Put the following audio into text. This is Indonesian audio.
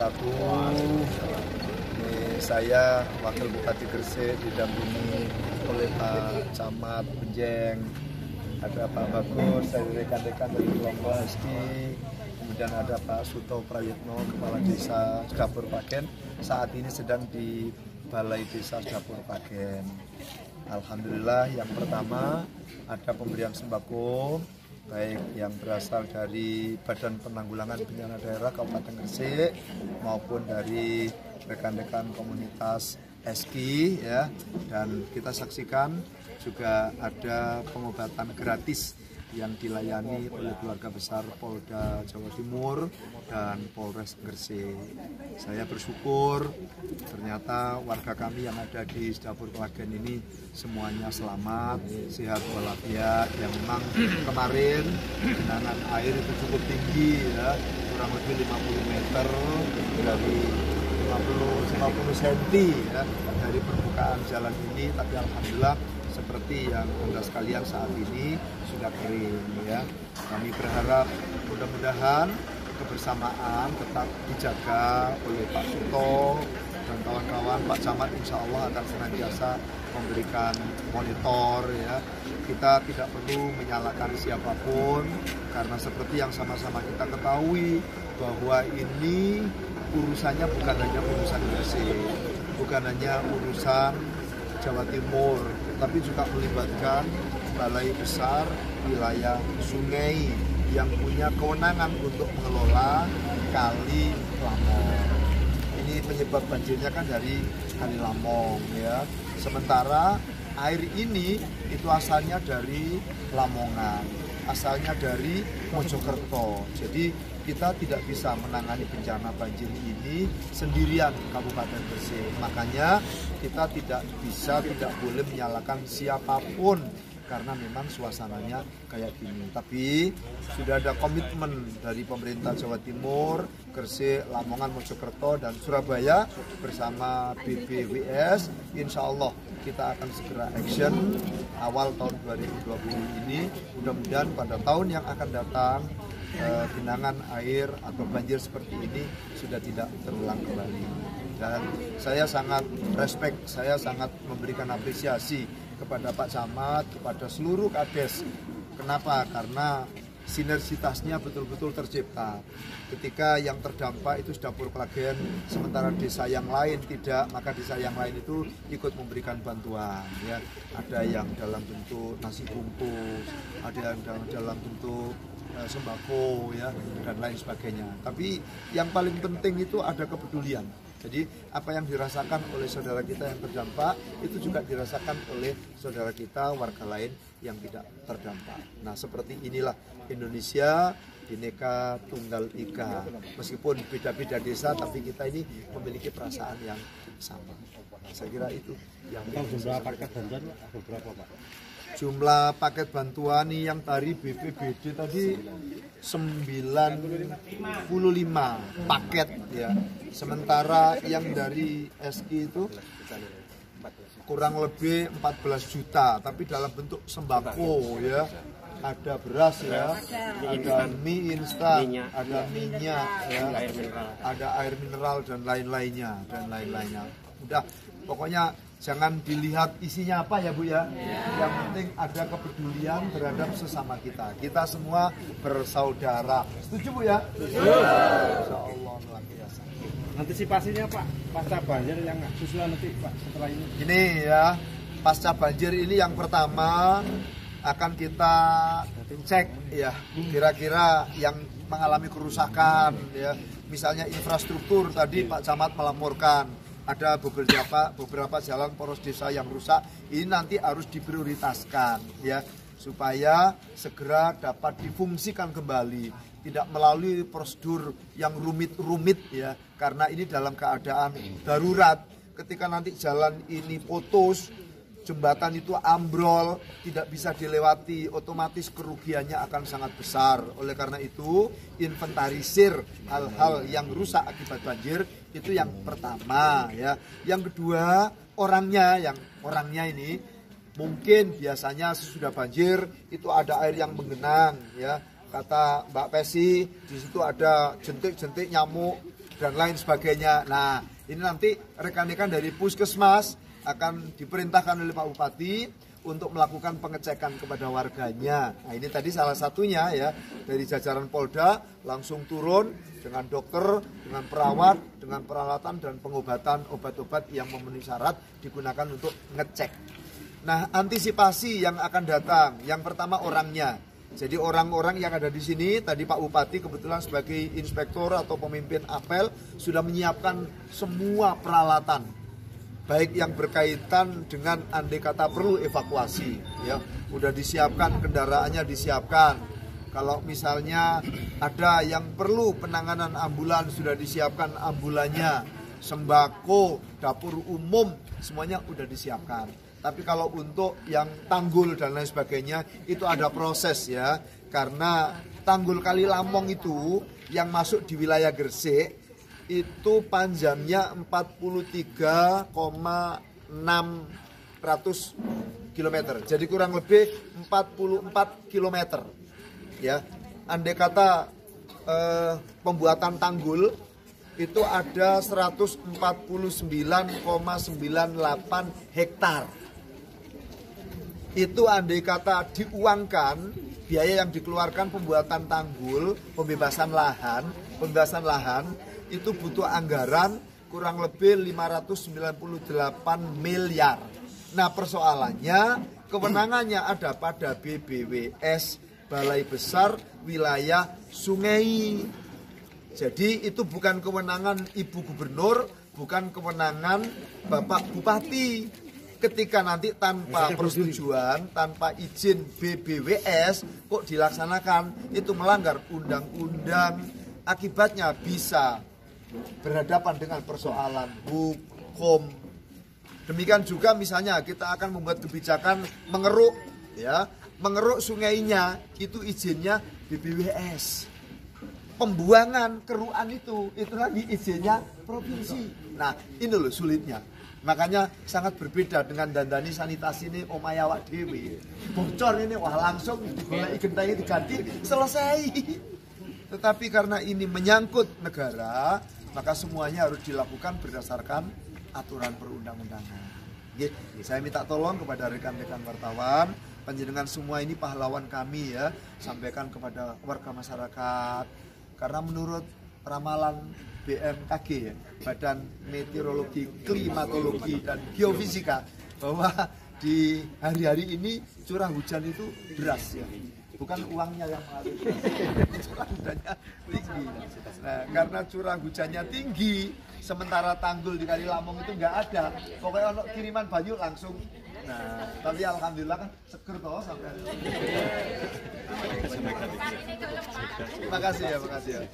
Satu, ini saya Wakil Bupati Gresik didampingi oleh Pak Camat Benjeng, ada Pak Bagus dari rekan-rekan dari kelompok SD, kemudian ada Pak Suto Prayitno, Kepala Desa Dapur Pagen, saat ini sedang di Balai Desa Dapur Pagen. Alhamdulillah, yang pertama ada pemberian sembako baik yang berasal dari Badan Penanggulangan Bencana Daerah Kabupaten Gresik maupun dari rekan-rekan komunitas SKI ya, dan kita saksikan juga ada pengobatan gratis yang dilayani oleh keluarga besar Polda Jawa Timur dan Polres Gresik. Saya bersyukur ternyata warga kami yang ada di Dapur Pagen ini semuanya selamat, sehat walafiat. Yang memang kemarin genangan air itu cukup tinggi ya, kurang lebih 50 meter dari 50 cm ya, dari permukaan jalan ini, tapi alhamdulillah seperti yang Anda sekalian saat ini sudah kering ya. Kami berharap mudah-mudahan kebersamaan tetap dijaga oleh Pak Suto dan kawan-kawan. Pak Camat insya Allah akan senantiasa memberikan monitor ya. Kita tidak perlu menyalahkan siapapun karena seperti yang sama-sama kita ketahui bahwa ini urusannya bukan hanya urusan Gresik, bukan hanya urusan Jawa Timur, tapi juga melibatkan balai besar wilayah sungai yang punya kewenangan untuk mengelola Kali Lamong. Ini penyebab banjirnya kan dari Kali Lamong ya. Sementara air ini itu asalnya dari Lamongan, asalnya dari Mojokerto. Jadi kita tidak bisa menangani bencana banjir ini sendirian Kabupaten Gresik. Makanya kita tidak boleh menyalahkan siapapun karena memang suasananya kayak gini. Tapi sudah ada komitmen dari pemerintah Jawa Timur, Gresik, Lamongan, Mojokerto, dan Surabaya bersama BPWS. Insya Allah kita akan segera action awal tahun 2020 ini. Mudah-mudahan pada tahun yang akan datang genangan air atau banjir seperti ini sudah tidak terulang kembali. Dan saya sangat respect, saya sangat memberikan apresiasi kepada Pak Camat, kepada seluruh kades. Kenapa? Karena sinergitasnya betul-betul tercipta. Ketika yang terdampak itu Dapur Pagen, sementara desa yang lain tidak, maka desa yang lain itu ikut memberikan bantuan. Ya, ada yang dalam bentuk nasi bungkus, ada yang dalam bentuk sembako ya, dan lain sebagainya. Tapi yang paling penting itu ada kepedulian. Jadi apa yang dirasakan oleh saudara kita yang terdampak itu juga dirasakan oleh saudara kita warga lain yang tidak terdampak. Nah, seperti inilah Indonesia Bhinneka Tunggal Ika. Meskipun beda-beda desa, tapi kita ini memiliki perasaan yang sama. Saya kira itu yang jumlah paket bantuan berapa, Pak? Jumlah paket bantuan yang dari BPBD tadi 95 paket ya. Sementara yang dari SI itu kurang lebih 14 juta, tapi dalam bentuk sembako ya. Ada beras ya, ada mie instan, ada minyak ya, ada air mineral dan lain-lainnya Udah, pokoknya jangan dilihat isinya apa ya Bu ya. Yang penting ada kepedulian terhadap sesama kita. Kita semua bersaudara. Setuju Bu ya? Insya Allah luar biasa. Antisipasinya Pak, pasca banjir yang susulan nanti Pak setelah ini. Ini ya, pasca banjir ini yang pertama akan kita cek ya, kira-kira yang mengalami kerusakan ya. Misalnya infrastruktur tadi Pak Camat melaporkan ada beberapa jalan poros desa yang rusak, ini nanti harus diprioritaskan ya, supaya segera dapat difungsikan kembali, tidak melalui prosedur yang rumit-rumit ya, karena ini dalam keadaan darurat. Ketika nanti jalan ini putus, jembatan itu ambrol, tidak bisa dilewati, otomatis kerugiannya akan sangat besar. Oleh karena itu, inventarisir hal-hal yang rusak akibat banjir itu yang pertama ya. Yang kedua, orangnya ini mungkin biasanya sesudah banjir itu ada air yang menggenang ya. Kata Mbak Pesi, di situ ada jentik-jentik nyamuk dan lain sebagainya. Nah, ini nanti rekan-rekan dari Puskesmas akan diperintahkan oleh Pak Bupati untuk melakukan pengecekan kepada warganya. Nah, ini tadi salah satunya ya, dari jajaran Polda langsung turun dengan dokter, dengan perawat, dengan peralatan dan pengobatan obat-obat yang memenuhi syarat digunakan untuk ngecek. Nah, antisipasi yang akan datang, yang pertama orangnya. Jadi orang-orang yang ada di sini, tadi Pak Bupati kebetulan sebagai inspektor atau pemimpin apel sudah menyiapkan semua peralatan, baik yang berkaitan dengan andai kata perlu evakuasi, ya, udah disiapkan kendaraannya disiapkan. Kalau misalnya ada yang perlu penanganan ambulan sudah disiapkan ambulannya, sembako, dapur umum semuanya udah disiapkan. Tapi kalau untuk yang tanggul dan lain sebagainya itu ada proses ya, karena tanggul Kali Lamong itu yang masuk di wilayah Gresik itu panjangnya 43,600 km. Jadi kurang lebih 44 km. Ya. Andai kata pembuatan tanggul itu ada 149,98 hektar. Itu andai kata diuangkan biaya yang dikeluarkan pembuatan tanggul, pembebasan lahan itu butuh anggaran kurang lebih 598 miliar. Nah, persoalannya kewenangannya ada pada BBWS, Balai Besar Wilayah Sungai. Jadi itu bukan kewenangan Ibu Gubernur, bukan kewenangan Bapak Bupati. Ketika nanti tanpa persetujuan, tanpa izin BBWS kok dilaksanakan, itu melanggar undang-undang, akibatnya bisa berhadapan dengan persoalan hukum. Demikian juga misalnya kita akan membuat kebijakan mengeruk, ya, mengeruk sungainya, itu izinnya BBWS. Pembuangan keruan itu lagi izinnya provinsi. Nah, ini loh sulitnya. Makanya sangat berbeda dengan dandani sanitasi ini omaya awak dewi. Bocor ini wah langsung digoleki gentenge diganti selesai. Tetapi karena ini menyangkut negara, maka semuanya harus dilakukan berdasarkan aturan perundang-undangan. Saya minta tolong kepada rekan-rekan wartawan, panjenengan semua ini pahlawan kami ya, sampaikan kepada warga masyarakat. Karena menurut ramalan BMKG ya, Badan Meteorologi, Klimatologi dan Geofisika, bahwa di hari-hari ini curah hujan itu deras ya. Bukan uangnya yang mengalir, curah hujannya tinggi. Nah, karena curah hujannya tinggi, sementara tanggul di Kali Lamong itu nggak ada. Pokoknya untuk kiriman banyu langsung. Nah, tapi alhamdulillah kan seger toh sampai. Terima kasih ya, makasih ya.